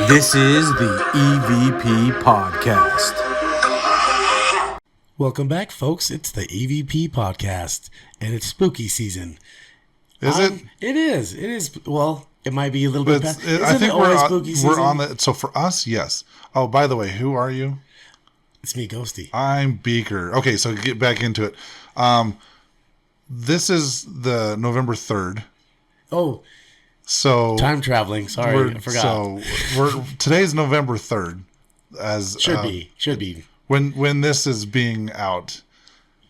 This is the EVP Podcast. Welcome back, folks. It's the EVP Podcast, and it's spooky season. Is it? It is. It is. Well, it might be a little bit past. I think we're on the. So for us, yes. Oh, by the way, who are you? It's me, Ghosty. I'm Beaker. Okay, so get back into it. This is the November 3rd. Oh, so time traveling. Sorry, I forgot. So today's November 3rd. As should be. When this is being out,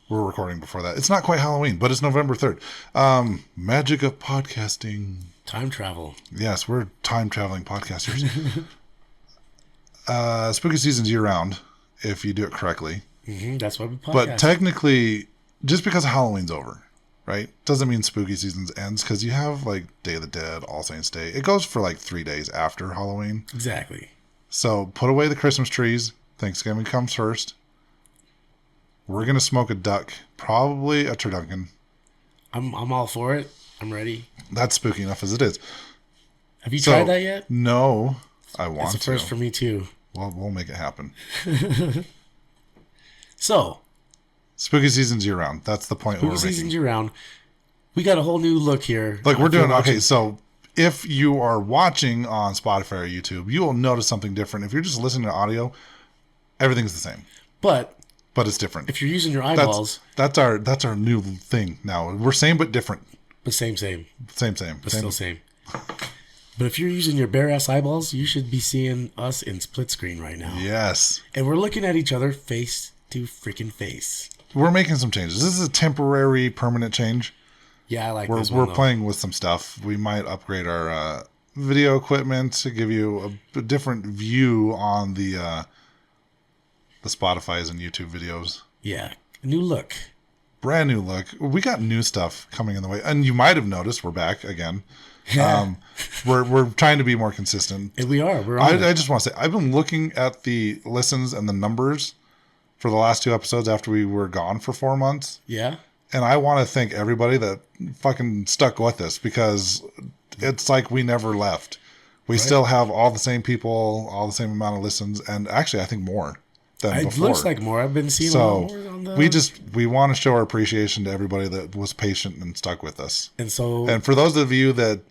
we're recording before that. It's not quite Halloween, but it's November 3rd. Magic of podcasting. Time travel. Yes, we're time traveling podcasters. Spooky season's year round, if you do it correctly. Mm-hmm, that's why we podcast. But technically, just because Halloween's over, right, doesn't mean spooky season ends, because you have like Day of the Dead, All Saints Day. It goes for like 3 days after Halloween. Exactly. So put away the Christmas trees. Thanksgiving comes first. We're gonna smoke a duck, probably a turducken. I'm all for it. I'm ready. That's spooky enough as it is. Have you tried that yet? No, I want to. It's a first for me too. Well, we'll make it happen. So, spooky season's year round. That's the point we're making. Spooky season's year round. We got a whole new look here. Like we're doing okay. So if you are watching on Spotify or YouTube, you will notice something different. If you're just listening to audio, everything's the same. But it's different. If you're using your eyeballs, that's our new thing now. We're same but different. But same. But still same. But if you're using your bare ass eyeballs, you should be seeing us in split screen right now. Yes. And we're looking at each other face to freaking face. We're making some changes. This is a temporary, permanent change. Yeah, I like this one. We're playing with some stuff. We might upgrade our video equipment to give you a different view on the Spotify's and YouTube videos. Yeah, new look. Brand new look. We got new stuff coming in the way. And you might have noticed we're back again. We're trying to be more consistent. And we are. I just want to say, I've been looking at the listens and the numbers for the last 2 episodes after we were gone for 4 months. Yeah. And I want to thank everybody that fucking stuck with us, because it's like we never left. We still have all the same people, all the same amount of listens, and actually I think more than before. It looks like more. I've been seeing a lot more on the... We want to show our appreciation to everybody that was patient and stuck with us. And for those of you that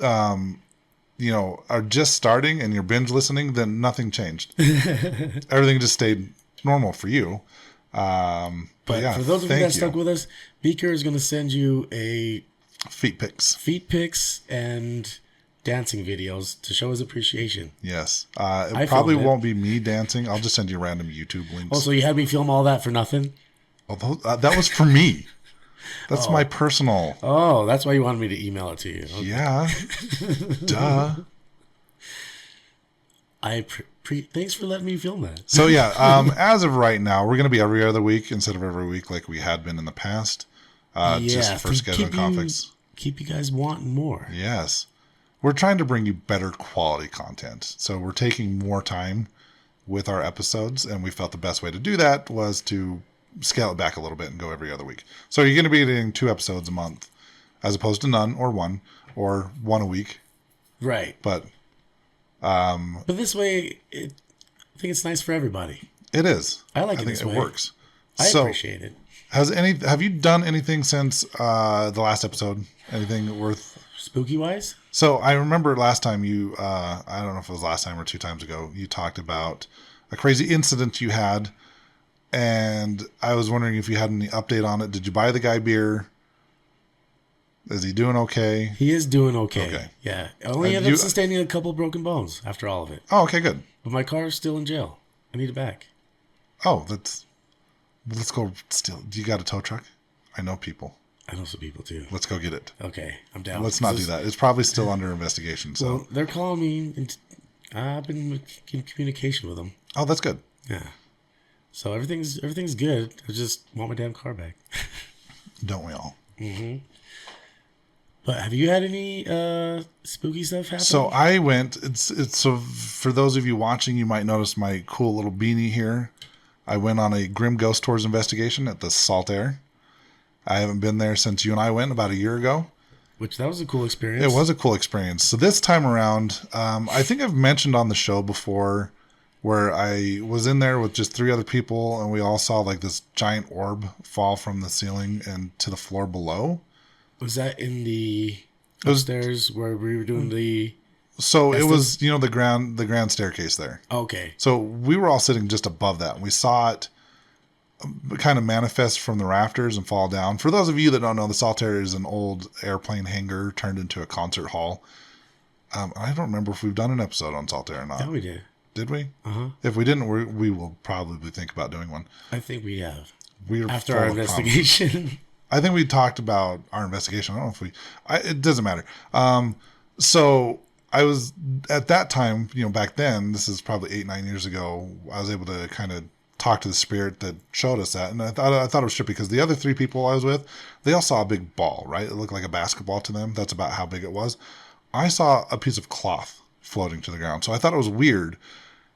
are just starting and you're binge listening, then nothing changed. Everything just stayed normal for you. But yeah, for those of you that stuck with us, Beaker is going to send you a feet pics and dancing videos to show his appreciation. Yes. It probably won't be me dancing. I'll just send you random YouTube links. Oh, so you had me film all that for nothing? Although that was for me. That's my personal. Oh, that's why you wanted me to email it to you. Okay. Yeah. Duh. Thanks for letting me film that. So yeah, as of right now, we're going to be every other week instead of every week like we had been in the past. Just for scheduling conflicts. Keep you guys wanting more. Yes. We're trying to bring you better quality content. So we're taking more time with our episodes, and we felt the best way to do that was to scale it back a little bit and go every other week. So you're going to be getting 2 episodes a month as opposed to none or one a week. Right. But this way, I think it's nice for everybody. It is. I like it this way. It works. I appreciate it. Have you done anything since the last episode? Anything worth spooky wise? So I remember last time you, I don't know if it was last time or 2 times ago, you talked about a crazy incident you had, and I was wondering if you had any update on it. Did you buy the guy beer? Is he doing okay? He is doing okay. Yeah. I only ended up sustaining a couple broken bones after all of it. Oh, okay, good. But my car is still in jail. I need it back. Oh, let's go still. Do you got a tow truck? I know people. I know some people too. Let's go get it. Okay, I'm down. Let's not do that. It's probably still under investigation. So well, they're calling me, and I've been in communication with them. Oh, that's good. Yeah. So everything's good. I just want my damn car back. Don't we all? Mm-hmm. But have you had any spooky stuff happen? So I went. It's so for those of you watching, you might notice my cool little beanie here. I went on a Grim Ghost Tours investigation at the Salt Air. I haven't been there since you and I went about a year ago. Which that was a cool experience. It was a cool experience. So this time around, I think I've mentioned on the show before where I was in there with just 3 other people and we all saw like this giant orb fall from the ceiling and to the floor below. Was that in the upstairs where we were doing the... So it was, the grand staircase there. Okay. So we were all sitting just above that and we saw it kind of manifest from the rafters and fall down. For those of you that don't know, the Saltaire is an old airplane hangar turned into a concert hall. I don't remember if we've done an episode on Saltaire or not. Yeah, we did. Did we? Uh-huh. If we didn't, we will probably think about doing one. I think we have. After our investigation. I think we talked about our investigation. I don't know if it doesn't matter. So I was at that time, back then, this is probably 8-9 years ago, I was able to kind of talk to the spirit that showed us that. And I thought it was trippy because the other 3 people I was with, they all saw a big ball, right? It looked like a basketball to them. That's about how big it was. I saw a piece of cloth floating to the ground. So I thought it was weird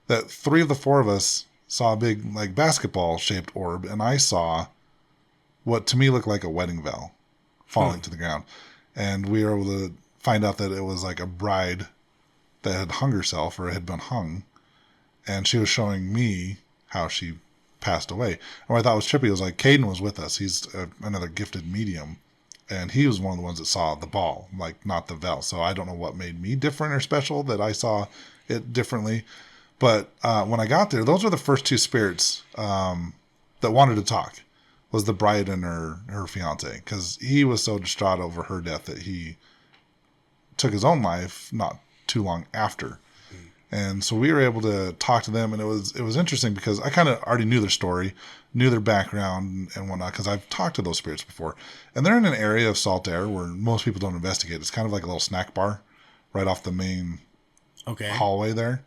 that 3 of the 4 of us saw a big like basketball shaped orb. And I saw what to me looked like a wedding veil falling to the ground. And we were able to find out that it was like a bride that had hung herself or had been hung. And she was showing me how she passed away. And what I thought was trippy was like Caden was with us. He's another gifted medium. And he was one of the ones that saw the ball, like not the veil. So I don't know what made me different or special that I saw it differently. But when I got there, those were the first 2 spirits that wanted to talk. Was the bride and her fiance, because he was so distraught over her death that he took his own life not too long after. And so we were able to talk to them, and it was interesting because I kind of already knew their story, knew their background and whatnot, because I've talked to those spirits before. And they're in an area of Saltaire where most people don't investigate. It's kind of like a little snack bar right off the main hallway there.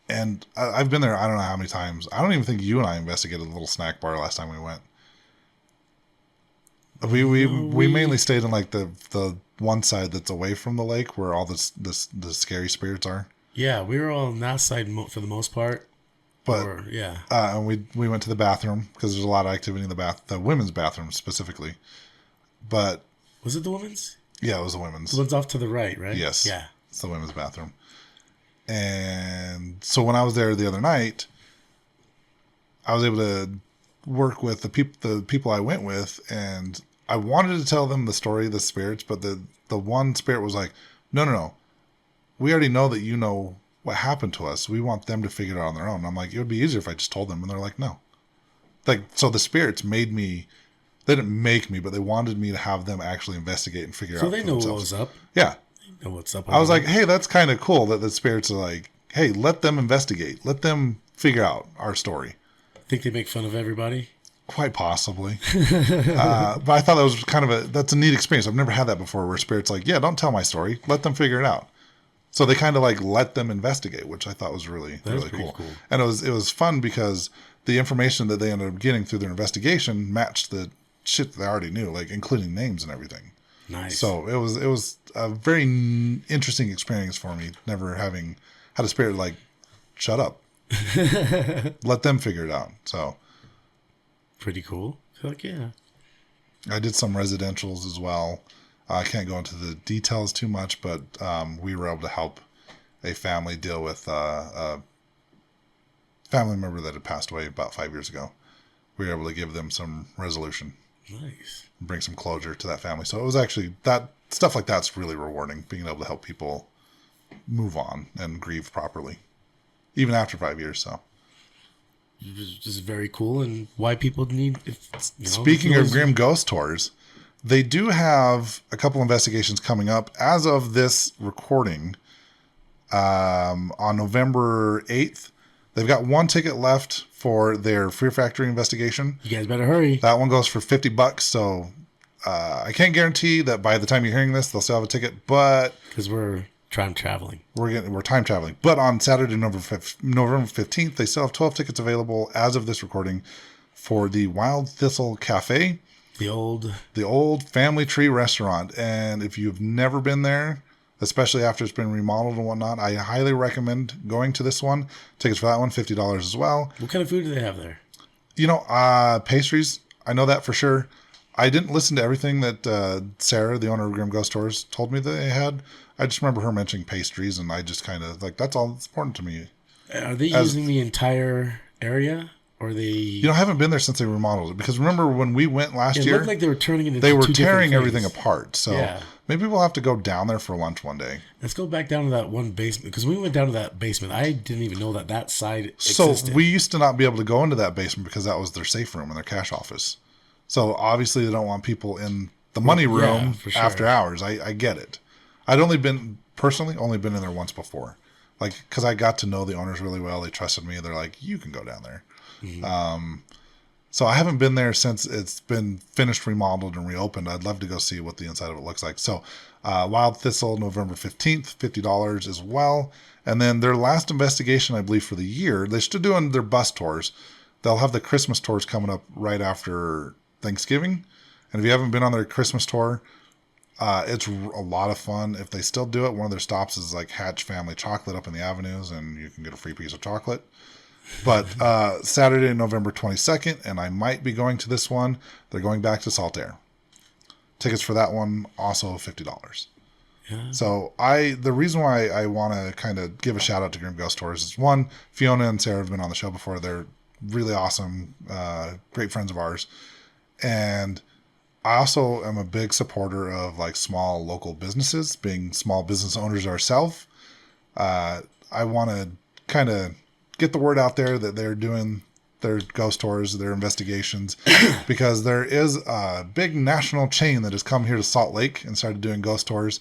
And I've been there I don't know how many times. I don't even think you and I investigated the little snack bar last time we went. We mainly stayed in like the one side that's away from the lake where all the scary spirits are. Yeah, we were all on that side for the most part. But and we went to the bathroom because there's a lot of activity in the women's bathroom specifically. But was it the women's? Yeah, it was the women's. The one's off to the right, right? Yes. Yeah, it's the women's bathroom. And so when I was there the other night, I was able to work with the people I went with, and I wanted to tell them the story of the spirits, but the one spirit was like, no. We already know that you know what happened to us. We want them to figure it out on their own. And I'm like, it would be easier if I just told them. And they're like, no. Like, so the spirits made me, they didn't make me, but they wanted me to have them actually investigate and figure out for themselves. So they know what was up. Yeah. Know what's up. I was like, hey, that's kind of cool that the spirits are like, hey, let them investigate. Let them figure out our story. Think they make fun of everybody? Quite possibly. But I thought that was that's a neat experience. I've never had that before where spirits like, yeah, don't tell my story. Let them figure it out. So they kind of like let them investigate, which I thought was really cool. And it was fun because the information that they ended up getting through their investigation matched the shit that they already knew, like including names and everything. Nice. So it was a very interesting experience for me, never having had a spirit like, shut up, let them figure it out. So pretty cool. Fuck yeah. I did some residentials as well. I can't go into the details too much, but we were able to help a family deal with a family member that had passed away about 5 years ago. We were able to give them some resolution. Nice. Bring some closure to that family. So it was actually that stuff like that's really rewarding, being able to help people move on and grieve properly, even after 5 years. So just very cool, and why people need. Speaking of Grim Ghost Tours, they do have a couple investigations coming up as of this recording. On November 8th, they've got one ticket left for their Fear Factory investigation. You guys better hurry. That one goes for $50. So I can't guarantee that by the time you're hearing this, they'll still have a ticket, but because we're time traveling, we're time traveling. But on Saturday, November 15th, they still have 12 tickets available as of this recording for the Wild Thistle Cafe, the old family tree restaurant. And if you've never been there, especially after it's been remodeled and whatnot, I highly recommend going to this one. Tickets for that one, $50 as well. What kind of food do they have there? Pastries. I know that for sure. I didn't listen to everything that Sarah, the owner of Grim Ghost Tours, told me that they had. I just remember her mentioning pastries, and I just kind of like, that's all that's important to me. Are they using the entire area, or they? You know, I haven't been there since they remodeled it, because remember when we went last year, It looked like they were turning it into they were two tearing different everything things. apart. So maybe we'll have to go down there for lunch one day. Let's go back down to that one basement, because we went down to that basement. I didn't even know that side existed. So we used to not be able to go into that basement because that was their safe room and their cash office. So obviously they don't want people in the money room after hours. I get it. I'd only been in there once before, like, because I got to know the owners really well. They trusted me. They're like, you can go down there. Mm-hmm. So I haven't been there since it's been finished, remodeled, and reopened. I'd love to go see what the inside of it looks like. So Wild Thistle, November 15th, $50 as well. And then their last investigation, I believe, for the year, they're still doing their bus tours. They'll have the Christmas tours coming up right after Thanksgiving. And if you haven't been on their Christmas tour, it's a lot of fun. If they still do it, one of their stops is like Hatch Family Chocolate up in the avenues, and you can get a free piece of chocolate. But Saturday, November 22nd, and I might be going to this one, they're going back to Saltaire. Tickets for that one, also $50. Yeah. So the reason why I want to kind of give a shout out to Grim Ghost Tours is, one, Fiona and Sarah have been on the show before. They're really awesome, great friends of ours. And I also am a big supporter of like small local businesses, being small business owners ourselves. I want to kind of get the word out there that they're doing their ghost tours, their investigations, because there is a big national chain that has come here to Salt Lake and started doing ghost tours,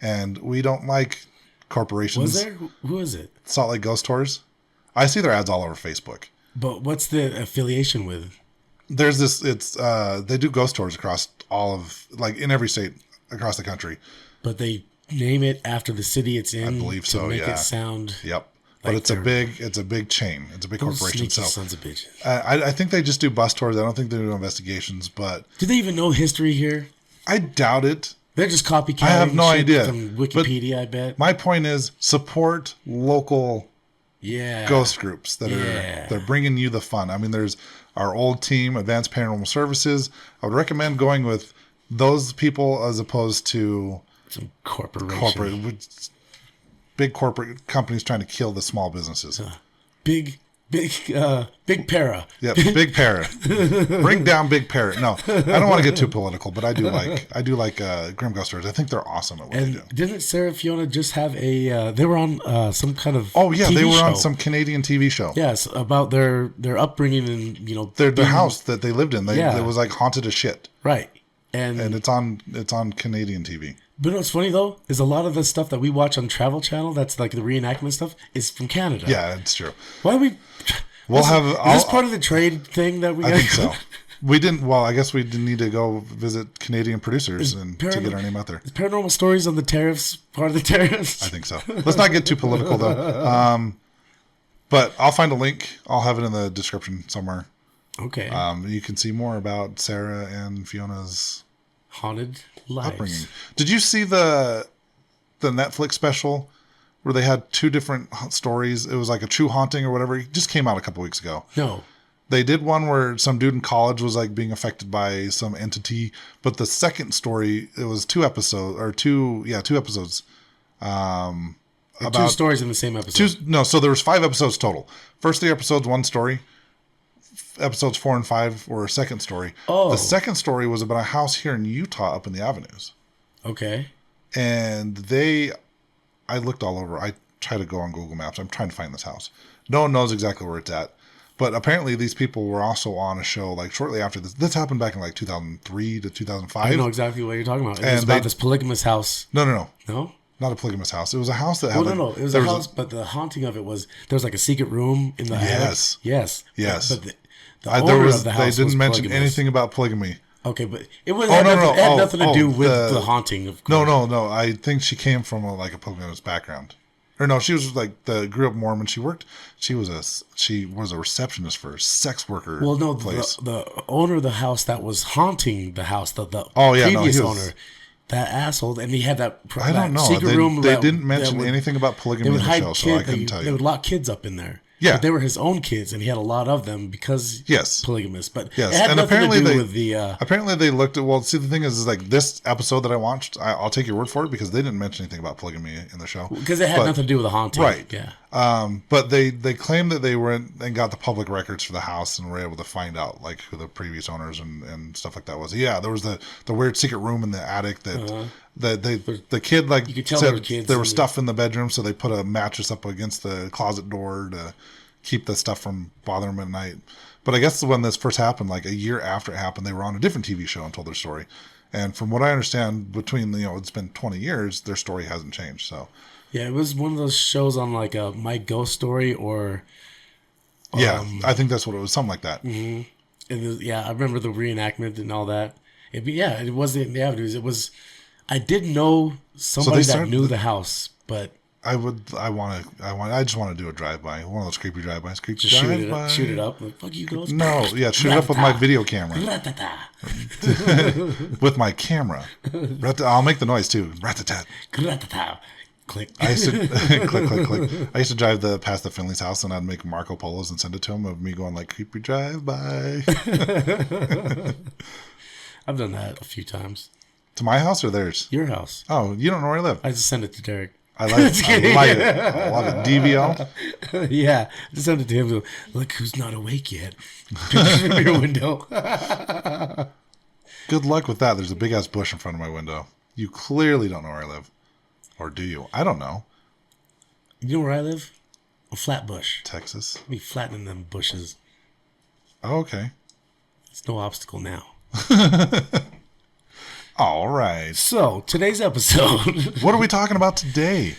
and we don't like corporations. Was there? Who is it? Salt Lake Ghost Tours. I see their ads all over Facebook. But what's the affiliation with? There's this. It's they do ghost tours across all of, like, in every state across the country. But they name it after the city it's in. I believe so. To make yeah. it sound. Yep. But like it's a big chain. It's a big corporation. So sons of bitches. I think they just do bus tours. I don't think they do investigations. But do they even know history here? I doubt it. They're just copycatting. I have no idea. From Wikipedia, but I bet. My point is, support local ghost groups that are they're bringing you the fun. I mean, there's our old team, Advanced Paranormal Services. I would recommend going with those people as opposed to some big corporate companies trying to kill the small businesses. Big para. Yeah, big para. Bring down big para. No, I don't want to get too political, but I do like Grim Ghost Tours. I think they're awesome at what they do. Didn't Sarah Fiona just have a? They were on some kind of TV they were show. On some Canadian TV show. Yes, about their upbringing and their house that they lived in. It was like haunted as shit. Right, and it's on Canadian TV. But what's funny though is a lot of the stuff that we watch on Travel Channel, that's like the reenactment stuff, is from Canada. Yeah, it's true. Why do we? Is this part of the trade thing that we? I think so. We didn't. Well, I guess we didn't need to go visit Canadian producers to get our name out there. Is Paranormal Stories on the tariffs part of the tariffs? I think so. Let's not get too political though. But I'll find a link. I'll have it in the description somewhere. Okay. You can see more about Sarah and Fiona's haunted lives. Upbringing. Did you see the Netflix special where they had two different stories? It was like a true haunting or whatever. It just came out a couple weeks ago. No. They did one where some dude in college was like being affected by some entity, but the second story, it was two episodes. About two stories in the same episode. So there was 5 episodes total. First 3 episodes, one story. Episodes 4 and 5 were a second story. Oh. The second story was about a house here in Utah up in the avenues. Okay. And I looked all over. I tried to go on Google Maps. I'm trying to find this house. No one knows exactly where it's at. But apparently these people were also on a show like shortly after this. This happened back in like 2003 to 2005. I know exactly what you're talking about. It was about this polygamous house. No. No? Not a polygamous house. It was a house that had... No. It was a house, but the haunting of it was... There was like a secret room in the house. Yes. But the owner of the house they didn't mention polygamous. anything about polygamy. Okay, but it had nothing to do with the haunting. Of course. No. I think she came from a polygamous background. Or no, she was grew up Mormon. She was a receptionist for a sex worker. Well, no, place. The owner of the house that was haunting the house, the previous owner, that asshole, and he had that I don't know. secret room. They didn't mention anything about polygamy in the show, so I couldn't tell you. They would lock kids up in there. Yeah. But they were his own kids, and he had a lot of them because Yes. polygamous. But Yes, it had and nothing apparently to do they with the... apparently they looked at. Well, see, the thing is like this episode that I watched. I'll take your word for it because they didn't mention anything about polygamy in the show. Because it had nothing to do with the haunting. Right. Yeah. But they claimed that they went and got the public records for the house and were able to find out like who the previous owners and stuff like that was. Yeah, there was the weird secret room in the attic that the kid like you could tell said there were kids there was stuff in the bedroom, so they put a mattress up against the closet door to keep the stuff from bothering them at night. But I guess when this first happened, like a year after it happened, they were on a different TV show and told their story. And from what I understand, between it's been 20 years, their story hasn't changed. So Yeah, it was one of those shows on like a My Ghost Story or... yeah, I think that's what it was, something like that. Mm-hmm. And I remember the reenactment and all that. It wasn't in the avenues. It was... I did know somebody that knew the house, but... I just want to do a drive-by. One of those creepy drive-bys. Creepy just drive-by. shoot it up. Like, fuck you, ghost. No, yeah, shoot it up with my video camera. With my camera. I'll make the noise too. Rat-a-tat. Click. I used to click, click, click. I used to drive past the Finley's house, and I'd make Marco Polos and send it to him of me going like creepy drive-by. I've done that a few times. To my house or theirs? Your house. Oh, you don't know where I live. I just send it to Derek. I like it. I love it. DVL? Yeah. Just send it to him. Look who's not awake yet. Pictures from your window. Good luck with that. There's a big-ass bush in front of my window. You clearly don't know where I live. Or do you? I don't know. You know where I live? A Flatbush. Texas. Me flattening them bushes. Oh, okay. It's no obstacle now. All right. So, today's episode. What are we talking about today?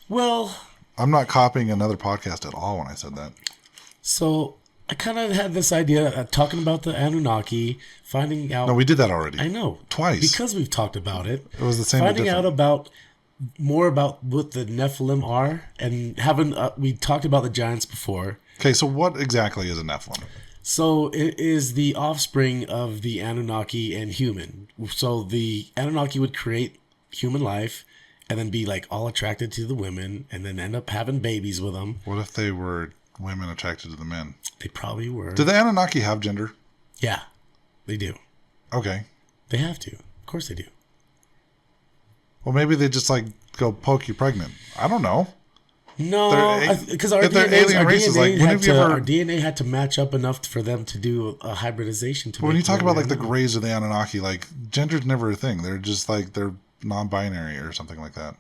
Well, I'm not copying another podcast at all when I said that. So, I kind of had this idea of talking about the Anunnaki, finding out... No, we did that already. I know. Twice. Because we've talked about it. It was the same. Finding out more about what the Nephilim are, and we talked about the giants before. Okay, so what exactly is a Nephilim? So it is the offspring of the Anunnaki and human. So the Anunnaki would create human life and then be like all attracted to the women and then end up having babies with them. What if they were women attracted to the men? They probably were. Do the Anunnaki have gender? Yeah, they do. Okay. They have to. Of course they do. Well, maybe they just like go poke you pregnant. I don't know. No, because our DNA had to match up enough for them to do a hybridization. When you talk about like the Greys or the Anunnaki, like gender's never a thing. They're just like they're non-binary or something like that.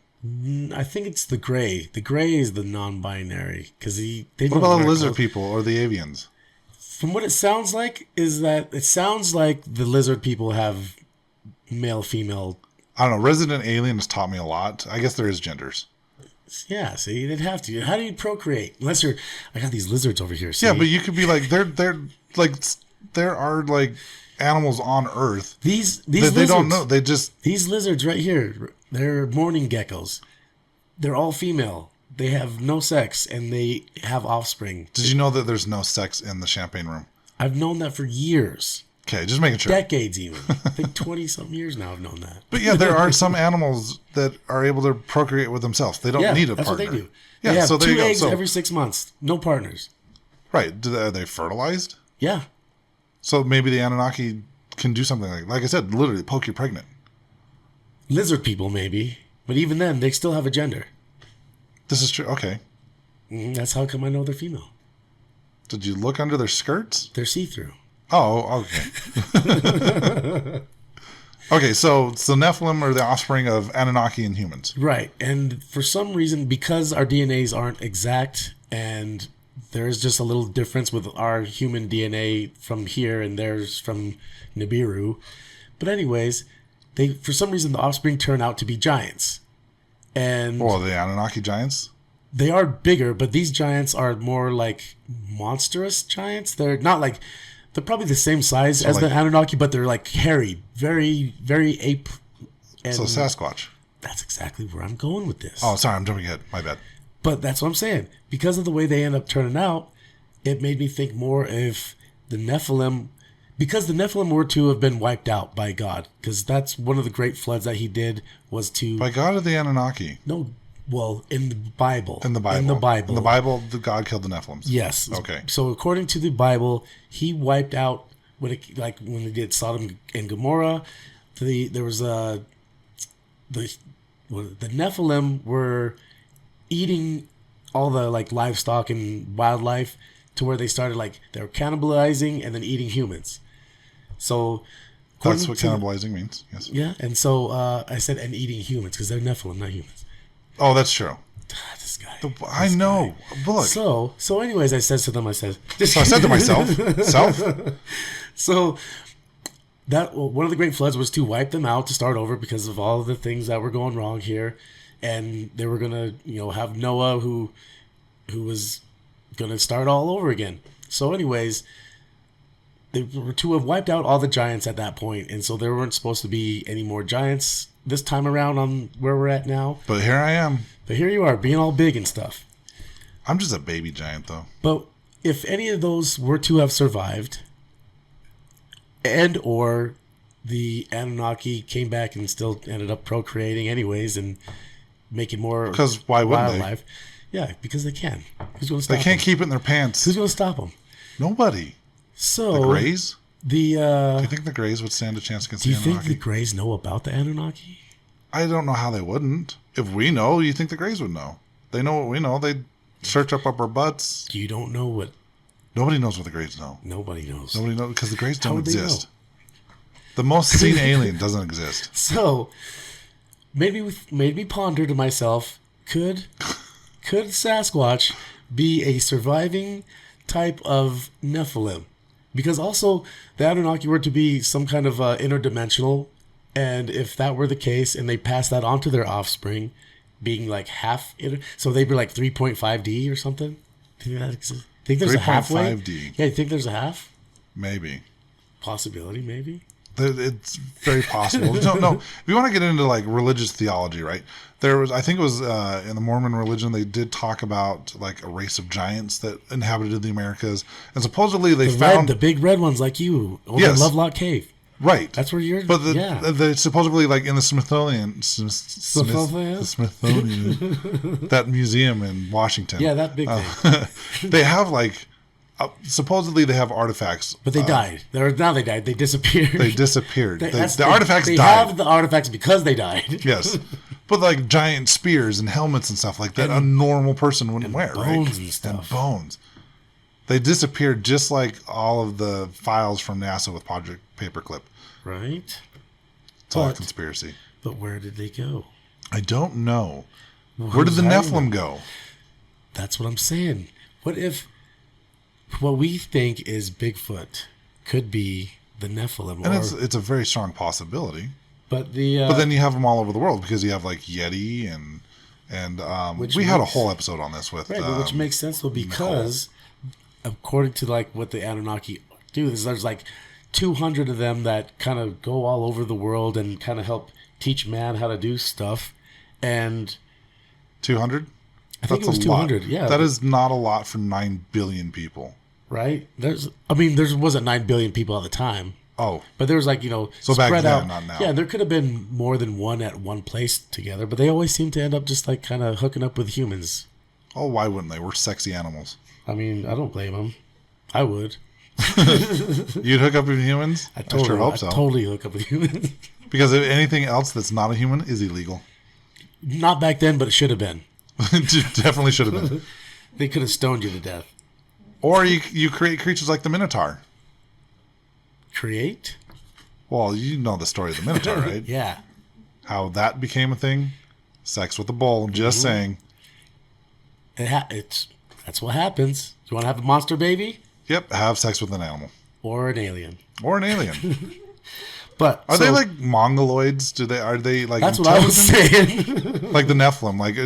I think it's the Grey. The Grey is the non-binary because What about the lizard people or the avians? From what it sounds like, is that it sounds like the lizard people have male, female. I don't know. Resident Alien has taught me a lot. I guess there is genders. Yeah, see, they'd have to. How do you procreate? Unless I got these lizards over here. See? Yeah, but you could be like, they're like, there are like animals on Earth. These lizards, they don't know. They just these lizards right here. They're mourning geckos. They're all female. They have no sex and they have offspring. Did you know that there's no sex in the champagne room? I've known that for years. Okay, just making sure. Decades even. I think 20-something years now I've known that. But yeah, there are some animals that are able to procreate with themselves. They don't need a partner. That's what they do. Yeah, they have so there 2 you go. eggs every 6 months. No partners. Right. Are they fertilized? Yeah. So maybe the Anunnaki can do something like I said, literally poke you pregnant. Lizard people maybe. But even then, they still have a gender. This is true. Okay. That's how come I know they're female. Did you look under their skirts? They're see-through. Oh, okay. Okay, so Nephilim are the offspring of Anunnaki and humans. Right. And for some reason, because our DNAs aren't exact and there's just a little difference with our human DNA from here and theirs from Nibiru. But anyways, for some reason, the offspring turn out to be giants. And the Anunnaki giants? They are bigger, but these giants are more like monstrous giants. They're not like... They're probably the same size as the Anunnaki, but they're like hairy, very, very ape. And so Sasquatch. That's exactly where I'm going with this. Oh, sorry, I'm jumping ahead. My bad. But that's what I'm saying. Because of the way they end up turning out, it made me think more if the Nephilim... Because the Nephilim were to have been wiped out by God. Because that's one of the great floods that he did was to... By God or the Anunnaki? No, Well, in the Bible. In the Bible. In the Bible. In the Bible, the God killed the Nephilims. Yes. Okay. So according to the Bible, he wiped out when they did Sodom and Gomorrah. There was the Nephilim were eating all the like livestock and wildlife to where they started like they were cannibalizing and then eating humans. So that's what cannibalizing means. Yes. Yeah, and so I said and eating humans because they're Nephilim, not humans. Oh, that's true. This guy. I know. Look. So anyways, I said to them, so I said to myself, So that one of the great floods was to wipe them out to start over because of all of the things that were going wrong here, and they were gonna have Noah who was gonna start all over again. So anyways, they were to have wiped out all the giants at that point, and so there weren't supposed to be any more giants this time around on where we're at now. But here I am. But here you are, being all big and stuff. I'm just a baby giant, though. But if any of those were to have survived, and or the Anunnaki came back and still ended up procreating anyways and making more because why wouldn't wildlife? Yeah, because they can. Who's going to stop them? They can't them? keep it in their pants. Who's going to stop them? Nobody. So the Greys? Do you think the Greys would stand a chance against the Anunnaki? Do you think the Greys know about the Anunnaki? I don't know how they wouldn't. If we know, you think the Greys would know? They know what we know. They'd search up our butts. You don't know what... Nobody knows what the Greys know. Nobody knows. Nobody knows because the Greys don't exist. The most seen alien doesn't exist. So, made me ponder to myself, could Sasquatch be a surviving type of Nephilim? Because also, the Anunnaki were to be some kind of interdimensional, and if that were the case, and they passed that on to their offspring, being like half, so they'd be like 3.5D or something? Think there's a halfway? 3.5D. Yeah, you think there's a half? Maybe. Possibility, maybe. It's very possible. No. If you want to get into like religious theology, right? There was, I think it was in the Mormon religion, they did talk about like a race of giants that inhabited the Americas, and supposedly they found the big red ones like you over in Lovelock Cave. Right. That's where you're. But the supposedly like in the Smithsonian, that museum in Washington. Yeah, that big thing. They have like. Supposedly they have artifacts, but they died. They died. They disappeared. The artifacts they died. They have the artifacts because they died. Yes, but like giant spears and helmets and stuff like that, a normal person wouldn't wear, bones right? And stuff. And bones. They disappeared just like all of the files from NASA with Project Paperclip. Right. It's all a conspiracy. But where did they go? I don't know. Where did the Nephilim go? That's what I'm saying. What if what we think is Bigfoot could be the Nephilim? And it's a very strong possibility. But then you have them all over the world because you have like Yeti and we had a whole episode on this with which makes sense though because according to like what the Anunnaki do, there's like 200 of them that kind of go all over the world and kind of help teach man how to do stuff. And 200? I think it was 200. Yeah, that is not a lot for 9 billion people. Right? There wasn't 9 billion people at the time. Oh. But there was like, so spread back then, out. not now. Yeah, there could have been more than one at one place together, but they always seem to end up just like kind of hooking up with humans. Oh, why wouldn't they? We're sexy animals. I mean, I don't blame them. I would. You'd hook up with humans? I sure hope so. Totally hook up with humans. Because anything else that's not a human is illegal. Not back then, but it should have been. It definitely should have been. They could have stoned you to death. Or you create creatures like the Minotaur. Create? Well, you know the story of the Minotaur, right? Yeah. How that became a thing? Sex with a bull, just saying. That's what happens. You want to have a monster baby? Yep, have sex with an animal. Or an alien. But are they like mongoloids? Are they like That's what I was saying. Like the Nephilim. Like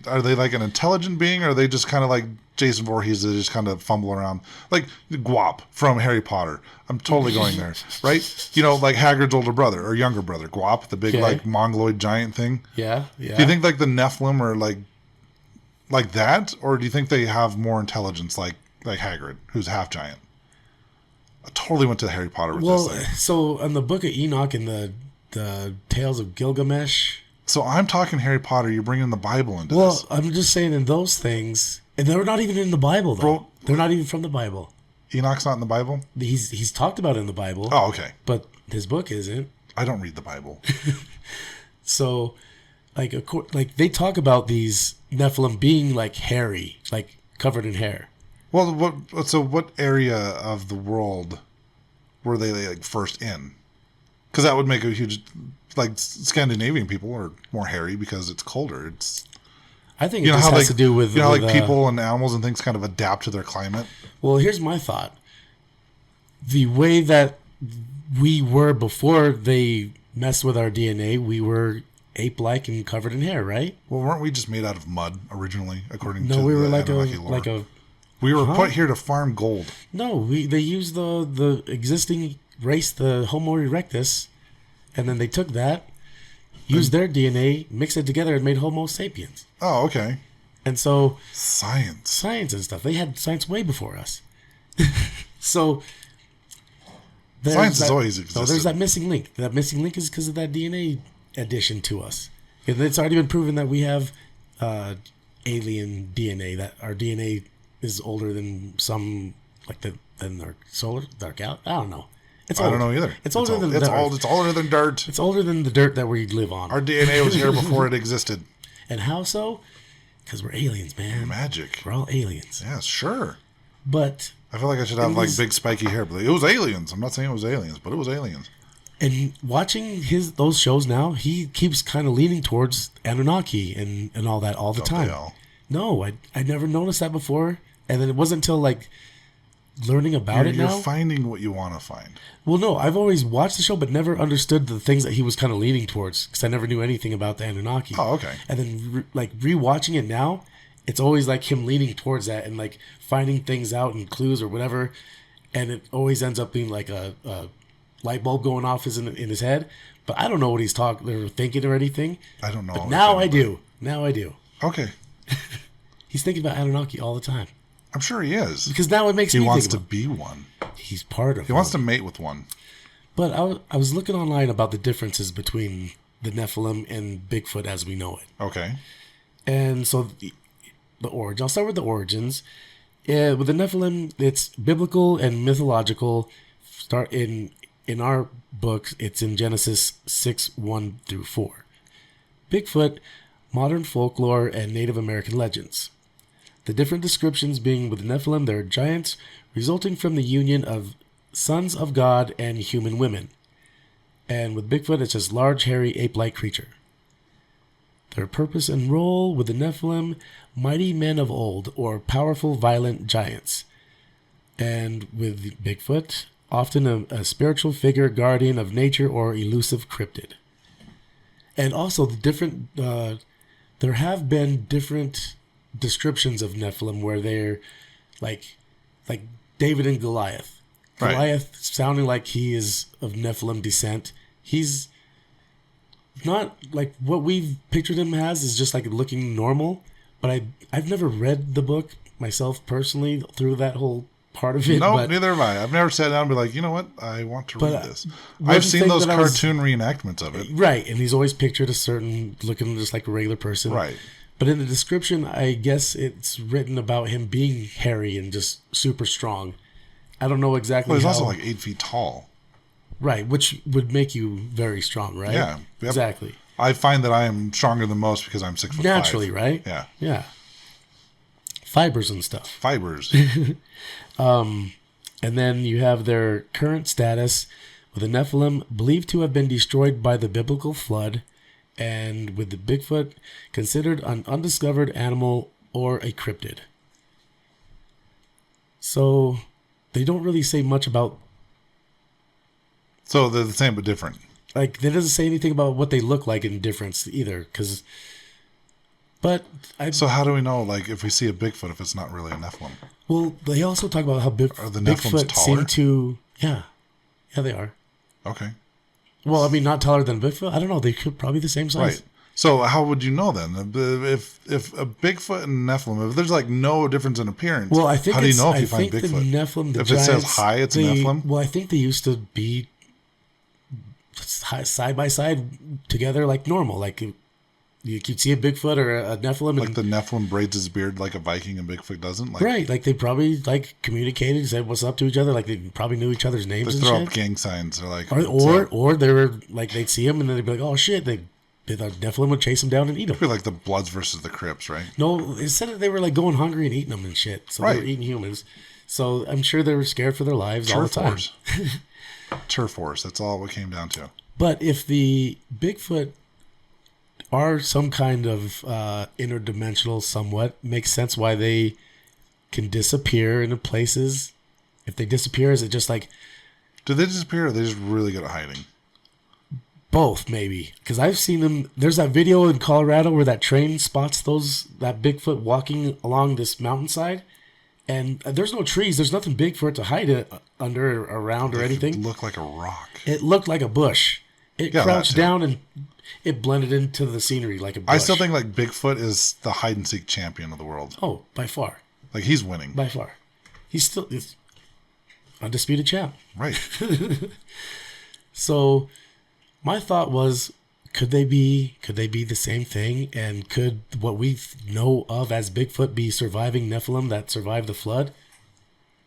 are they like an intelligent being, or are they just kind of like Jason Voorhees that just kind of fumble around? Like Guap from Harry Potter. I'm totally going there. Right? Like Hagrid's older brother or younger brother, Guap, the big like mongoloid giant thing. Yeah. Do you think like the Nephilim are like that? Or do you think they have more intelligence like Hagrid, who's half giant? I totally went to Harry Potter with this thing. So in the Book of Enoch and the Tales of Gilgamesh, So I'm talking Harry Potter. You're bringing the Bible into Well, this. I'm just saying in those things, and they're not even in the Bible, though. Bro, they're not even from the Bible. Enoch's not in the Bible? He's talked about it in the Bible. Oh, okay. But his book isn't. I don't read the Bible. So, like they talk about these Nephilim being like hairy, like covered in hair. Well, what area of the world were they like first in? Because that would make a huge, like Scandinavian people are more hairy because it's colder. It's I think it just has to do with like people and animals and things kind of adapt to their climate. Well, here's my thought: the way that we were before they messed with our DNA, we were ape-like and covered in hair, right? Well, weren't we just made out of mud originally, according to we were the like Anunnaki lore? like a. We were put here to farm gold. No, they used the existing race, the Homo erectus, and then they took that, used their DNA, mixed it together, and made Homo sapiens. Oh, okay. And so Science and stuff. They had science way before us. So science has always existed. So there's that missing link. That missing link is because of that DNA addition to us. And it's already been proven that we have alien DNA. That our DNA is older than some, like than our solar dark out. I don't know. I don't know either. It's older than it's older than dirt. It's older than the dirt that we live on. Our DNA was here before it existed. And how so? Because we're aliens, man. Magic. We're all aliens. Yeah, sure. But I feel like I should have like big spiky hair, but it was aliens. I'm not saying it was aliens, but it was aliens. And watching those shows now, he keeps kind of leaning towards Anunnaki and all that all the time. No, I never noticed that before. And then it wasn't until like learning about it now. You're finding what you want to find. Well, no, I've always watched the show, but never understood the things that he was kind of leaning towards because I never knew anything about the Anunnaki. Oh, okay. And then rewatching it now, it's always like him leaning towards that and like finding things out and clues or whatever. And it always ends up being like a light bulb going off in his head. But I don't know what he's talking or thinking or anything. I don't know. But now I do. Now I do. Okay. He's thinking about Anunnaki all the time. I'm sure he is. Because now it makes me think. He wants to be one. He's part of it. He wants to mate with one. But I was looking online about the differences between the Nephilim and Bigfoot as we know it. Okay. And so the origin. I'll start with the origins. With the Nephilim, it's biblical and mythological. Start in our books, it's in Genesis 6:1-4. Bigfoot, modern folklore, and Native American legends. The different descriptions being with the Nephilim, they're giants resulting from the union of sons of God and human women. And with Bigfoot, it's just large, hairy, ape-like creature. Their purpose and role with the Nephilim, mighty men of old, or powerful, violent giants. And with Bigfoot, often a spiritual figure, guardian of nature, or elusive cryptid. And also the different, there have been different descriptions of Nephilim where they're like David and Goliath. Right. Goliath sounding like he is of Nephilim descent. He's not like what we've pictured him as is just like looking normal. But I've never read the book myself personally through that whole part of it. No, but neither have I. I've never sat down and be like, you know what? I want to read this. I've seen those cartoon reenactments of it. Right. And he's always pictured a certain looking just like a regular person. Right. But in the description, I guess it's written about him being hairy and just super strong. I don't know exactly Well, he's also like 8 feet tall. Right, which would make you very strong, right? Yeah. Yep. Exactly. I find that I am stronger than most because I'm 6'5". Naturally, right? Yeah. Yeah. Fibers and stuff. Fibers. And then you have their current status with the Nephilim believed to have been destroyed by the biblical flood, and with the Bigfoot considered an undiscovered animal or a cryptid. So they don't really say much about. So they're the same but different. Like, they doesn't say anything about what they look like in difference either, because. But so how do we know, like, if we see a Bigfoot, if it's not really a Nephilim? Well, they also talk about how Are the Nephilims Bigfoot taller? seem to. Yeah, they are. Okay. Well, I mean, not taller than Bigfoot. I don't know. They could probably be the same size. Right. So how would you know then? If a Bigfoot and Nephilim, if there's like no difference in appearance, Well, I think how do you know if you I find think Bigfoot? The Nephilim, the if giants, it says hi, it's a Nephilim? Well, I think they used to be side by side together like normal. Like You could see a Bigfoot or a Nephilim. Like the Nephilim braids his beard like a Viking and Bigfoot doesn't? Like, right. Like they probably like communicated, said what's up to each other. Like they probably knew each other's names they and throw shit. up gang signs. They're like, or they were like, they'd see him and then they'd be like, oh shit. The Nephilim would chase him down and eat him. it'd be like the Bloods versus the Crips, right? No, it said that they were like going hungry and eating them and shit. So they were eating humans. So I'm sure they were scared for their lives all the time. Turf wars. That's all it came down to. But if the Bigfoot are some kind of interdimensional somewhat, makes sense why they can disappear into places. If they disappear, is it just like... Do they disappear or are they just really good at hiding? Both, maybe. Because I've seen them... There's that video in Colorado where that train spots that Bigfoot walking along this mountainside. And there's no trees. There's nothing big for it to hide it under or around or anything. It looked like a rock. It looked like a bush. It crouched down and it blended into the scenery like a bush. I still think like Bigfoot is the hide and seek champion of the world. Oh, by far. Like he's winning. By far. He's undisputed champ. Right. So my thought was, could they be the same thing? And could what we know of as Bigfoot be surviving Nephilim that survived the flood?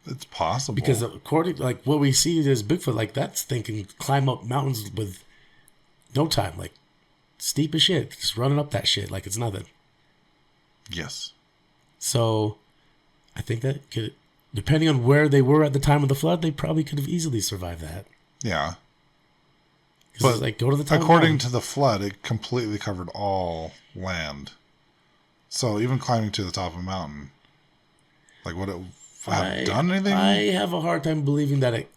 It's possible. Because according like what we see as Bigfoot, like that's thinking climb up mountains with no time, like steep as shit, just running up that shit like it's nothing. Yes. So I think that could, depending on where they were at the time of the flood, they probably could have easily survived that. Yeah. But like, go to the top. According to the flood, it completely covered all land. So even climbing to the top of a mountain, like would it have done anything? I have a hard time believing that it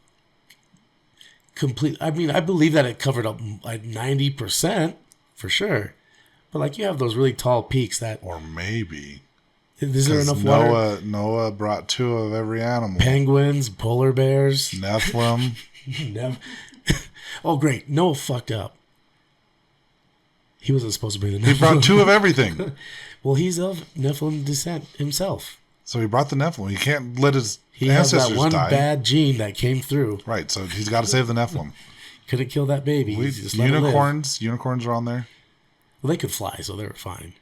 I mean, I believe that it covered up like 90% for sure. But like you have those really tall peaks that... Or maybe... Is there enough water? Noah brought 2 of every animal. Penguins, polar bears. Nephilim. Oh, great. Noah fucked up. He wasn't supposed to bring the Nephilim. He brought 2 of everything. Well, he's of Nephilim descent himself. So he brought the Nephilim. He can't let his he ancestors has that one die. bad gene that came through. Right, so he's got to save the Nephilim. Couldn't kill that baby. Unicorns are on there. Well, they could fly, so they were fine.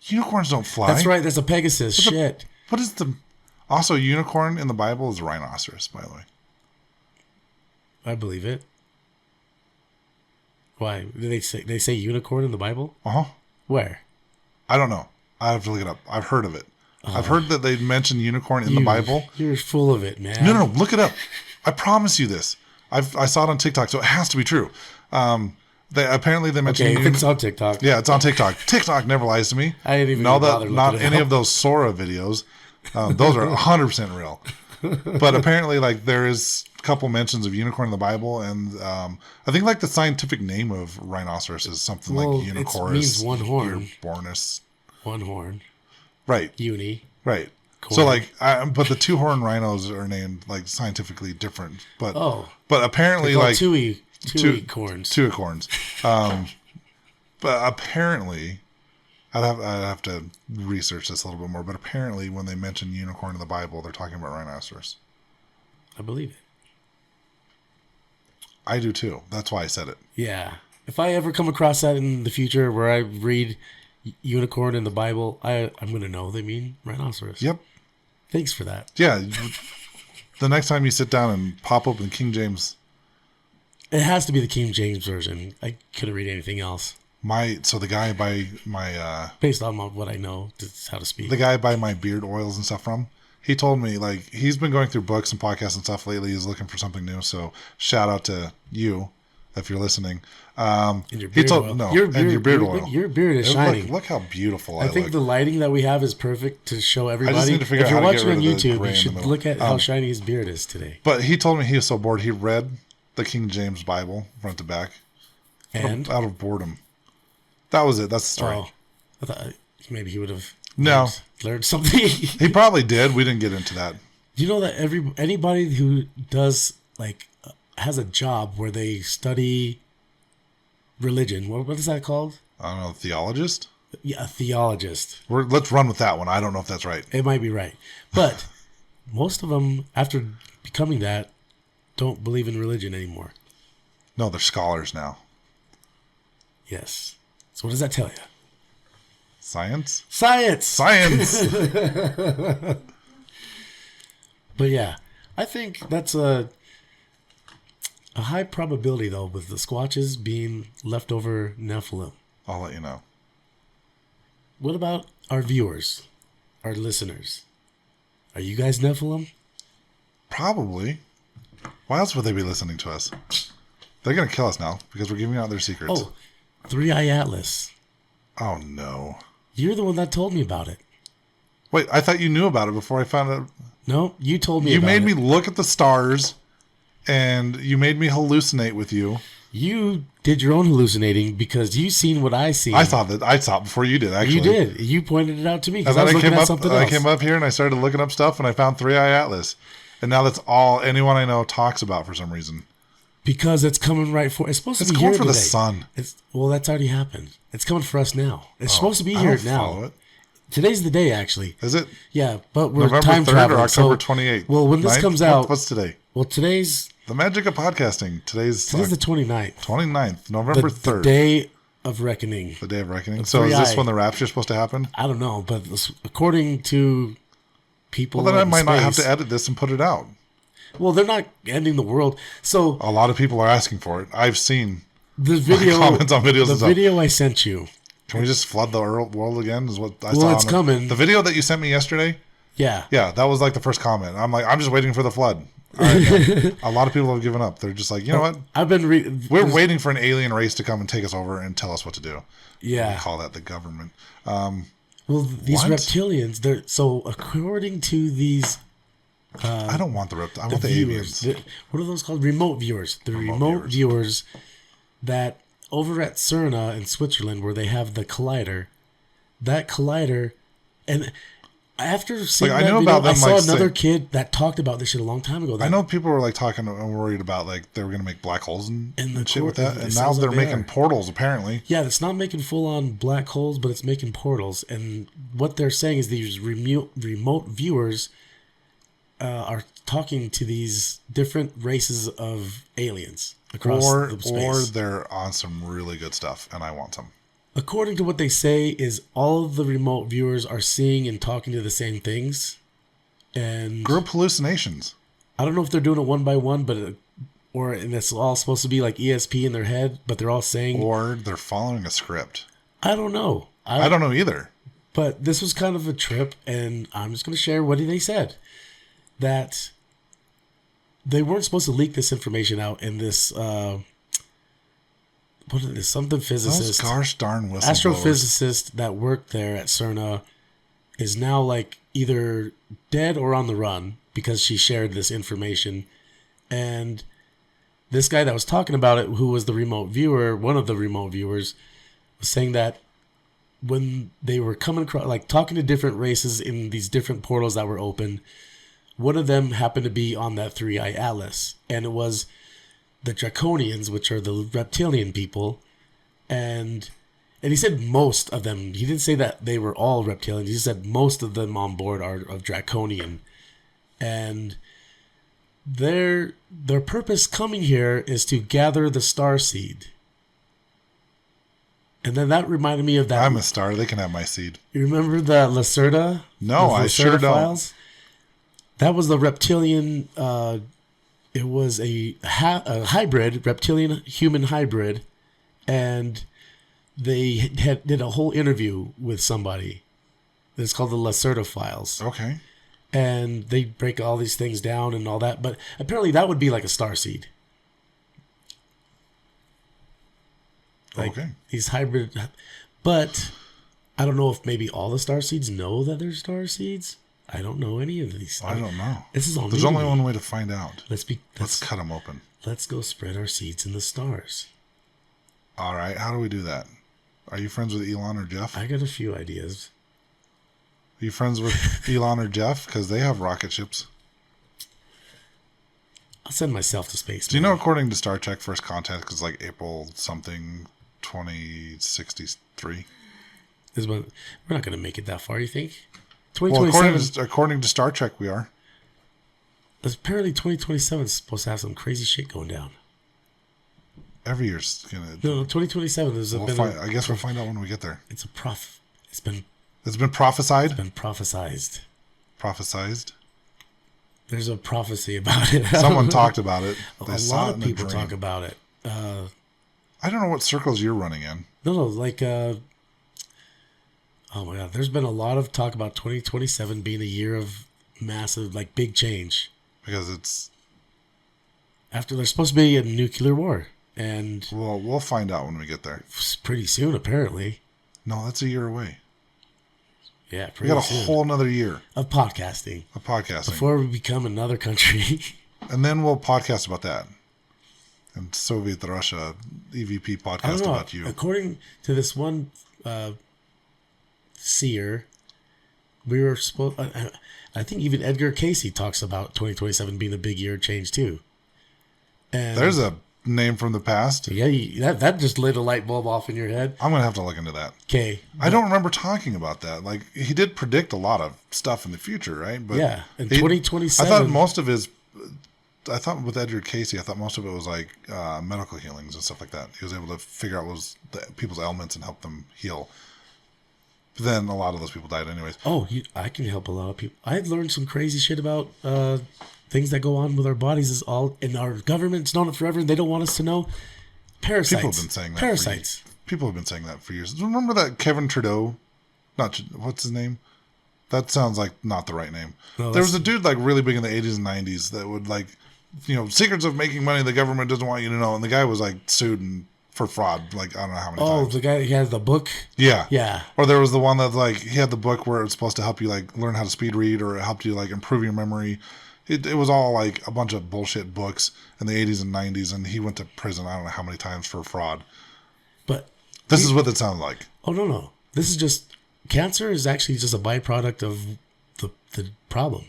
Unicorns don't fly. That's right. There's a Pegasus. Shit. What is the... Also, unicorn in the Bible is a rhinoceros, by the way. I believe it. Why? They say unicorn in the Bible? Uh-huh. Where? I don't know. I have to look it up. I've heard of it. I've heard that they mention unicorn in the Bible. You're full of it, man. No, look it up. I promise you this. I saw it on TikTok, so it has to be true. They mentioned. Okay, it's on TikTok. Yeah, it's on TikTok. TikTok never lies to me. I didn't even bother looking not it any up. of those Sora videos. Those are 100% real. But apparently, like there is a couple mentions of unicorn in the Bible, and I think like the scientific name of rhinoceros is something like Unicorus. It means one horn. Bornus. One horn. Right. Uni. Right. Corn. So like, but the 2-horn rhinos are named like scientifically different. But apparently like two corns. 2 acorns. But apparently, I'd have to research this a little bit more. But apparently, when they mention unicorn in the Bible, they're talking about rhinoceros. I believe it. I do too. That's why I said it. Yeah. If I ever come across that in the future, where I read unicorn in the Bible, I'm going to know they mean rhinoceros. Yep. Thanks for that. Yeah. The next time you sit down and pop open King James. It has to be the King James version. I couldn't read anything else. The guy by my... based on what I know, that's how to speak. The guy by my beard oils and stuff from, he told me, like, he's been going through books and podcasts and stuff lately. He's looking for something new. So shout out to you if you're listening. And your beard oil. Your beard oil. Your beard is shining. Look how beautiful I look. I think the lighting that we have is perfect to show everybody. I just need to figure if out you're how to get watching rid on of the YouTube, gray you in the should middle. look at how shiny his beard is today. But he told me he was so bored he read the King James Bible front to back. And? Out of boredom. That was it. That's the story. Oh, I thought maybe he would have learned something. He probably did. We didn't get into that. Do you know that anybody who does has a job where they study religion, what is that called? I don't know, theologist? Yeah, a theologist. Let's run with that one. I don't know if that's right. It might be right. But most of them, after becoming that, don't believe in religion anymore. No, they're scholars now. Yes. So what does that tell you? Science? Science! Science! But yeah, I think that's a high probability, though, with the Squatches being leftover Nephilim. I'll let you know. What about our viewers, our listeners? Are you guys Nephilim? Probably. Why else would they be listening to us? They're going to kill us now because we're giving out their secrets. Oh, Three-Eye Atlas. Oh, no. You're the one that told me about it. Wait, I thought you knew about it before I found out. No, you told me You about it. made me look at the stars, and you made me hallucinate with you. You did your own hallucinating because you seen what I seen. I saw it before you did, actually. You did. You pointed it out to me because And I then was looking at something else. I came up here and I started looking up stuff, and I found Three-Eye Atlas. And now that's all anyone I know talks about for some reason. Because it's coming right for... It's supposed to It's be going here for today. the sun. Well, that's already happened. It's coming for us now. It's supposed to be I here don't now. follow it. Today's the day, actually. Is it? Yeah, but we're November time 3rd traveling. or October so, 28th? Well, when this 9th? comes out... What's today? Well, today's The magic of podcasting. Today's the 29th. 29th, November 3rd. The day of reckoning. The day of reckoning. So is this when the rapture is supposed to happen? I don't know, but according to people Well, then I in might not have space- to edit this and put it out. Well, they're not ending the world. So A lot of people are asking for it. I've seen the video... comments on videos The and stuff. video I sent you... Can we just flood the world again? Is what I Well, saw. it's coming. The video that you sent me yesterday. Yeah. Yeah, that was like the first comment. I'm like, I'm just waiting for the flood. All right, a lot of people have given up. They're just like, you know what? I've been... We're waiting for an alien race to come and take us over and tell us what to do. Yeah. We call that the government. Well, these What? reptilians, they're... So, according to these... I don't want the reptiles. I want the viewers, aliens. what are those called? Remote viewers. The remote viewers that over at Cerna in Switzerland, where they have the collider, that collider, and after seeing Like, I that knew video, about them, I saw like, another say- kid that talked about this shit a long time ago. I know people were like talking and worried about like they were going to make black holes and shit with that. it And now sounds they're like they making are. portals apparently. Yeah, it's not making full-on black holes, but it's making portals. And what they're saying is these remote viewers are talking to these different races of aliens across the space. Or they're on some really good stuff, and I want some. According to what they say, is all of the remote viewers are seeing and talking to the same things. And Group hallucinations. I don't know if they're doing it one by one, but and it's all supposed to be like ESP in their head, but they're all saying, Or they're following a script. I don't know. I don't know either. But this was kind of a trip, and I'm just going to share what they said. That they weren't supposed to leak this information out in this, what is this, something physicist. Those gosh darn whistleblowers. Astrophysicist that worked there at CERN is now like either dead or on the run because she shared this information. And this guy that was talking about it, who was the remote viewer, one of the remote viewers, was saying that when they were coming across, like talking to different races in these different portals that were open, one of them happened to be on that Three-Eye Atlas. And it was the Draconians, which are the reptilian people. And he said most of them. He didn't say that they were all reptilians. He said most of them on board are of Draconian. And their purpose coming here is to gather the star seed. And then that reminded me of that. I'm a star. They can have my seed. You remember the Lacerda? No, The I sure don't. files? That was the reptilian. It was a hybrid, reptilian-human hybrid. And they did a whole interview with somebody. It's called the Lacerda files. Okay. And they break all these things down and all that. But apparently that would be like a starseed. Like Okay. these hybrid. But I don't know if maybe all the starseeds know that they're starseeds. I don't know any of these. I don't know. This is all There's new only to me. one way to find out. Let's cut them open. Let's go spread our seeds in the stars. All right. How do we do that? Are you friends with Elon or Jeff? I got a few ideas. Are you friends with Elon or Jeff? Because they have rocket ships. I'll send myself to space. Do you know, according to Star Trek, First Contact is like April something 2063? We're not going to make it that far, you think? Well, 2027. according to Star Trek, we are. Apparently 2027 is supposed to have some crazy shit going down. Every year's gonna. No, 2027 is I guess we'll find out when we get there. It's It's been prophesied. prophesized. Prophesized. There's a prophecy about it. Someone talked about it. They A saw lot it of in a people dream. talk about it. I don't know what circles you're running in. No, like, oh my God, there's been a lot of talk about 2027 being a year of massive, like, big change. Because it's... After there's supposed to be a nuclear war, and Well, we'll find out when we get there. pretty soon, apparently. No, that's a year away. Yeah, We pretty got a soon. whole another year Of podcasting. of podcasting. Before we become another country. And then we'll podcast about that. And Soviet Russia EVP I podcast don't know. about you. According to this one seer, we were supposed. I think even Edgar Casey talks about 2027 being a big year of change too. And There's a name from the past. yeah, that just lit a light bulb off in your head. I'm going to have to look into that. Okay, I don't remember talking about that. Like, he did predict a lot of stuff in the future, right? But yeah, in he- 2027. I thought most of his... I thought with Edgar Casey, I thought most of it was like medical healings and stuff like that. He was able to figure out what was people's ailments and help them heal. But then a lot of those people died anyways. Oh, I can help a lot of people. I've learned some crazy shit about things that go on with our bodies. Is all, and our government's known it forever, and they don't want us to know. Parasites. People have been saying that. Parasites. People have been saying that for years. Remember that Kevin Trudeau? What's his name? That sounds like not the right name. No, there was a dude like really big in the 80s and 90s that would like, secrets of making money the government doesn't want you to know. And the guy was like sued for fraud, like I don't know how many Oh, times. the guy who has the book. Yeah. Yeah. Or there was the one that like he had the book where it was supposed to help you like learn how to speed read, or it helped you like improve your memory. It was all like a bunch of bullshit books in the 80s and 90s, and he went to prison I don't know how many times for fraud. But This is what it sounds like. oh no, this is just cancer is actually just a byproduct of the problem,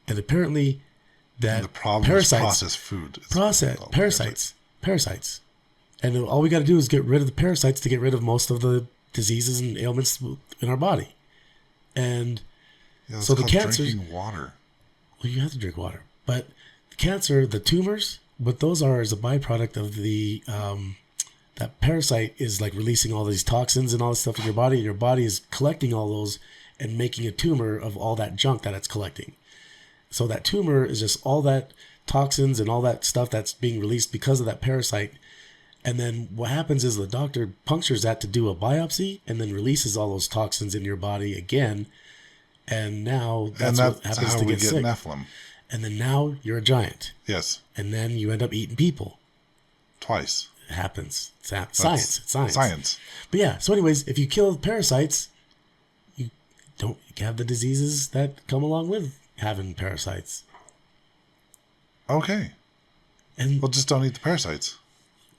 and apparently that The problem parasites is processed food. It's- parasites, and all we got to do is get rid of the parasites to get rid of most of the diseases and ailments in our body, and Yeah, it's so the called cancers. drinking water. Well, you have to drink water, but the cancer, the tumors, what those are is a byproduct of the that parasite is like releasing all these toxins and all this stuff in your body, and your body is collecting all those and making a tumor of all that junk that it's collecting. So that tumor is just all that toxins and all that stuff that's being released because of that parasite. And then what happens is the doctor punctures that to do a biopsy and then releases all those toxins in your body again. And now that's what happens how to we get get sick. Nephilim. And then now you're a giant. Yes, And then you end up eating people. twice. It happens. It's science. It's science. Science. But yeah, so anyways, if you kill the parasites, you don't have the diseases that come along with having parasites. Okay. And Well, just don't eat the parasites.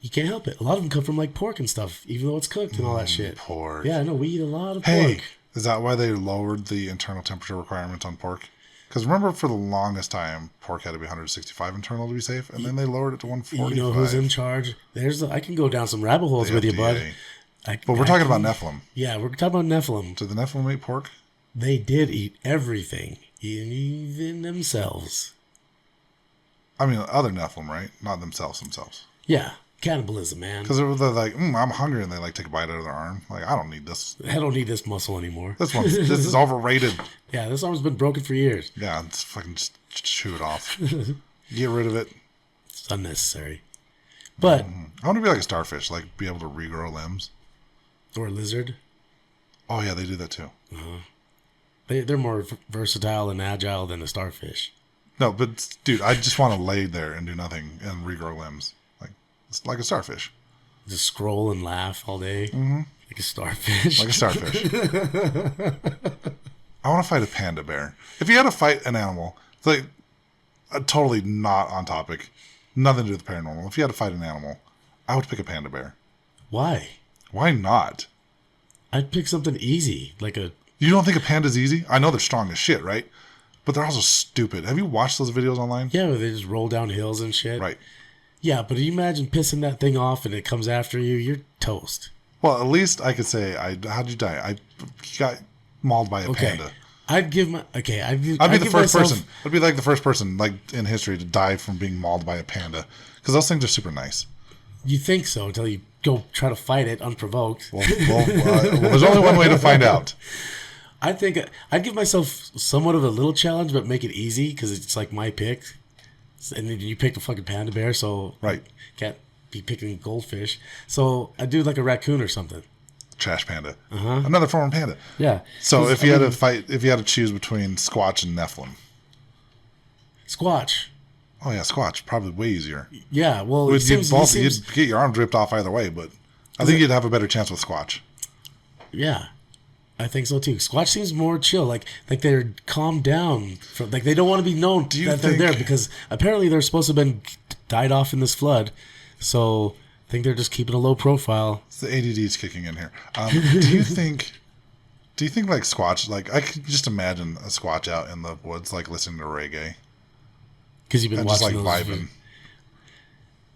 you can't help it. A lot of them come from like pork and stuff, even though it's cooked and all that shit. Pork. Yeah, I know. We eat a lot of Hey, pork. is that why they lowered the internal temperature requirements on pork? Because remember, for the longest time, pork had to be 165 internal to be safe, and then they lowered it to 145. You know who's in charge? I can go down some rabbit holes The with you, bud. FDA. But we're talking about Nephilim. Yeah, we're talking about Nephilim. Did the Nephilim eat pork? They did eat everything, even themselves. I mean, other Nephilim, right? Not themselves. Yeah, cannibalism, man. Because they're like, I'm hungry, and they like take a bite out of their arm. Like, I don't need this. I don't need this muscle anymore. This is overrated. Yeah, this arm's been broken for years. Yeah, it's fucking just chew it off. Get rid of it. It's unnecessary. But, I want to be like a starfish, like be able to regrow limbs. or a lizard, Oh yeah, they do that too. they're more versatile and agile than a starfish. No, but dude, I just want to lay there and do nothing and regrow limbs. Like it's like a starfish. Just scroll and laugh all day. Mm-hmm. Like a starfish. Like a starfish. I want to fight a panda bear. If you had to fight an animal, it's like totally not on topic, nothing to do with paranormal. If you had to fight an animal, I would pick a panda bear. Why? Why not? I'd pick something easy, like a... You don't think a panda's easy? I know they're strong as shit, right? But they're also stupid. Have you watched those videos online? Yeah, where they just roll down hills and shit. Right. Yeah, but you imagine pissing that thing off and it comes after you, you're toast. Well, at least I could say, how'd you die? I got mauled by a Okay. panda. I'd give my... Okay, I'd be I'd the give first myself- person. I'd be like the first person, like in history, to die from being mauled by a panda, because those things are super nice. You think so until you go try to fight it unprovoked. Well, there's only one way to find out. I think I'd give myself somewhat of a little challenge, but make it easy because it's like my pick. And then you picked a fucking panda bear, so Right. can't be picking goldfish. So I'd do like a raccoon or something. Trash panda. Another form of panda. Yeah. So if you had to choose between Squatch and Nephilim. Squatch. Oh yeah, Squatch. Probably way easier. Yeah, well, You'd get your arms ripped off either way, but I think you'd have a better chance with Squatch. Yeah, I think so too. Squatch seems more chill, like they're calmed down. Like they don't want to be known that they're there because apparently they're supposed to have been died off in this flood. So I think they're just keeping a low profile. The ADD's kicking in here. Do you think like Squatch? Like I could just imagine a Squatch out in the woods, like listening to reggae. Because you've been watching just like those vibing.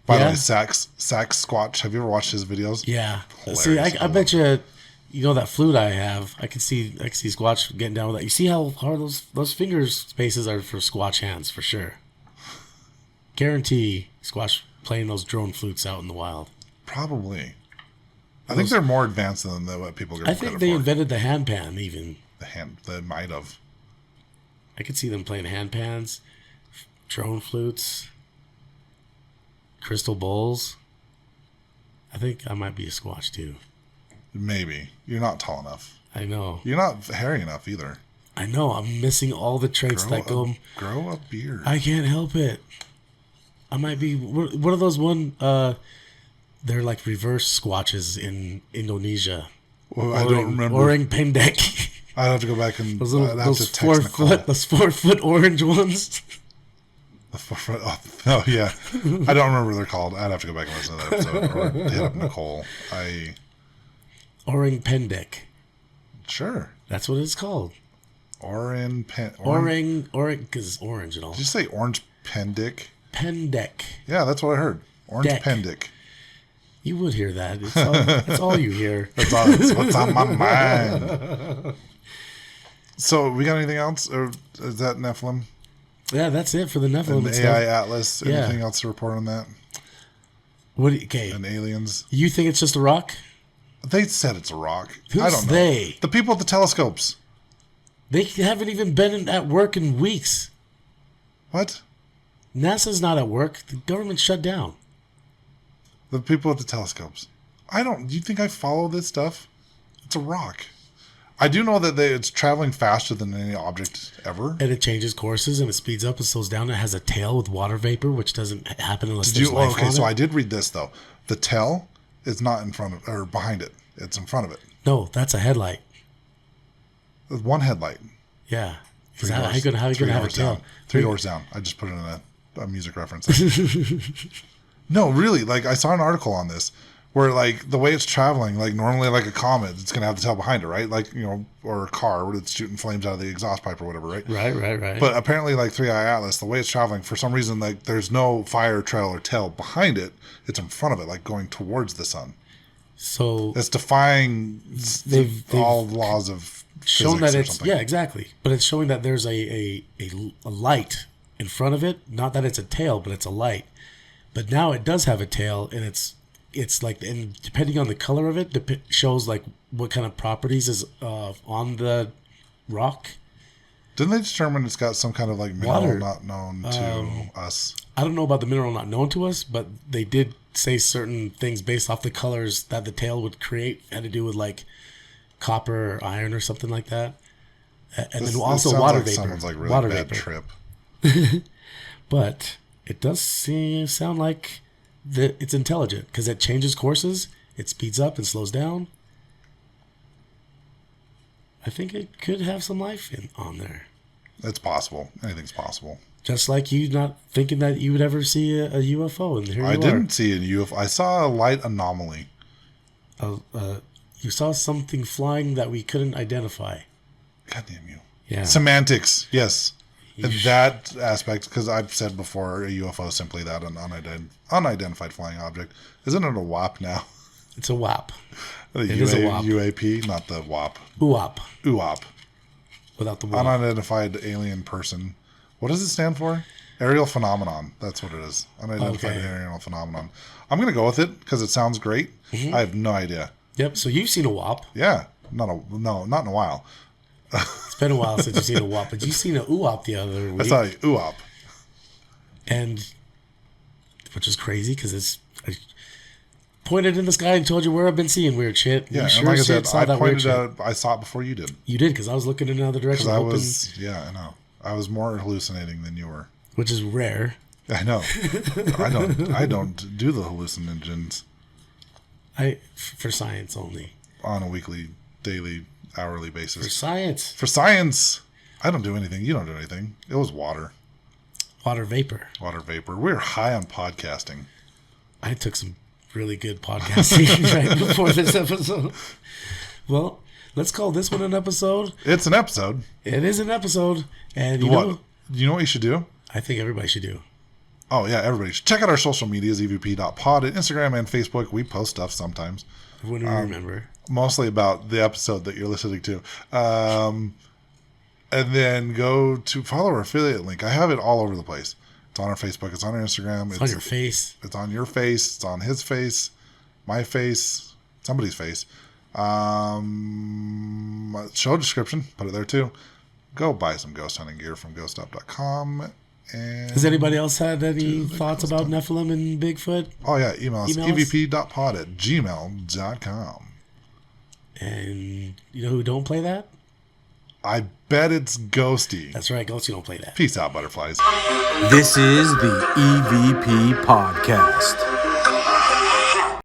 By the way, Sasquatch. Have you ever watched his videos? Yeah. Hilarious. See, I bet you that flute I have. I can see Squatch getting down with that. You see how hard those finger spaces are for Squatch hands for sure. Guarantee Squatch playing those drone flutes out in the wild. Probably. I think they're more advanced than what people give I think they invented the handpan even. They might have. I could see them playing handpans, drone flutes, crystal bowls. I think I might be a Squatch too. Maybe. You're not tall enough. I know. You're not hairy enough either. I know. I'm missing all the traits that go. Grow a beard. I can't help it. I might be. What are those one? They're like reverse Squatches in Indonesia. Well, I don't remember. Orang pendek. I'd have to go back and those 4 foot orange ones. The 4 foot. Oh yeah. I don't remember what they're called. I'd have to go back and listen to that episode or hit up Nicole. Orang pendek. Sure. That's what it's called. Orang, because it's orange and all. Did you say orange pendek? Pendek. Yeah, that's what I heard. Orange pendek. You would hear that. That's all you hear. That's what's on my mind. So, we got anything else? Or is that Nephilim? Yeah, that's it for the Nephilim. And the AI Atlas. Anything else to report on that? Okay. And aliens. You think it's just a rock? They said it's a rock. Who's I don't know. they? The people at the telescopes. They haven't even been at work in weeks. What? NASA's not at work. The government shut down. The people at the telescopes. Do you think I follow this stuff? It's a rock. I do know that it's traveling faster than any object ever. And it changes courses and it speeds up and slows down. It has a tail with water vapor, which doesn't happen unless there's life on it. Okay, so I did read this though. The tail is not in front of or behind it. It's in front of it. No, that's a headlight. There's one headlight. Yeah. How are you going to have a tail? 3 doors down. I just put it in a music reference. No, really. Like I saw an article on this where like the way it's traveling, like normally like a comet, it's going to have the tail behind it, right? Like, or a car where it's shooting flames out of the exhaust pipe or whatever, right? Right. But apparently like 3i Atlas, the way it's traveling, for some reason, like there's no fire trail or tail behind it. It's in front of it, like going towards the sun. So it's defying all laws of shown that it's exactly. But it's showing that there's a light in front of it. Not that it's a tail, but it's a light. But now it does have a tail, and it's like, and depending on the color of it, shows like what kind of properties is on the rock. Didn't they determine it's got some kind of like mineral not known to us? I don't know about the mineral not known to us, but they did say certain things based off the colors that the tail would create had to do with like copper or iron or something like that. And then also water vapor. Sounds like really water bad vapor. trip. But it does sound like it's intelligent because it changes courses, it speeds up and slows down. I think it could have some life on there. It's possible. Anything's possible. Just like you not thinking that you would ever see a UFO, and here you are. I didn't see a UFO. I saw a light anomaly. You saw something flying that we couldn't identify. God damn you. Yeah. Semantics, yes. In that aspect, because I've said before, a UFO is simply that, an unidentified flying object. Isn't it a WAP now? It's a WAP. It is a WAP. UAP, not the WAP. UAP. UAP. Without the WAP. Unidentified alien person. What does it stand for? Aerial phenomenon. That's what it is. Unidentified aerial phenomenon. I'm going to go with it because it sounds great. I have no idea. Yep. So you've seen a WAP. Yeah. Not in a while. It's been a while since you've seen a WAP, but you've seen a UAP the other week. I saw a UAP. And, which is crazy because I pointed in the sky and told you where I've been seeing weird shit. Yeah, sure and like I said, saw I that weird pointed out, I saw it before you did. You did, because I was looking in another direction. I know. I was more hallucinating than you were. Which is rare. I know. I don't do the hallucinogens. For science only. On a weekly, daily, hourly basis. For science. For science. I don't do anything. You don't do anything. It was water. Water vapor. Water vapor. We're high on podcasting. I took some really good podcasting right before this episode. Well, let's call this one an episode. It's an episode. It is an episode. And you what? know, you know what you should do? I think everybody should do. Oh, yeah, everybody should check out our social medias, evp.pod, at Instagram and Facebook. We post stuff sometimes. When we remember. Mostly about the episode that you're listening to. And then go to follow our affiliate link. I have it all over the place. It's on our Facebook. It's on our Instagram. It's on your face. It's on your face. It's on his face. My face. Somebody's face. Show description. Put it there too. Go buy some ghost hunting gear from ghostup.com. And has anybody else had any thoughts about Nephilim and Bigfoot? Oh, yeah. Email us. evp.pod@gmail.com. And you know who don't play that? I bet it's Ghosty. That's right. Ghosty don't play that. Peace out, butterflies. This is the EVP Podcast.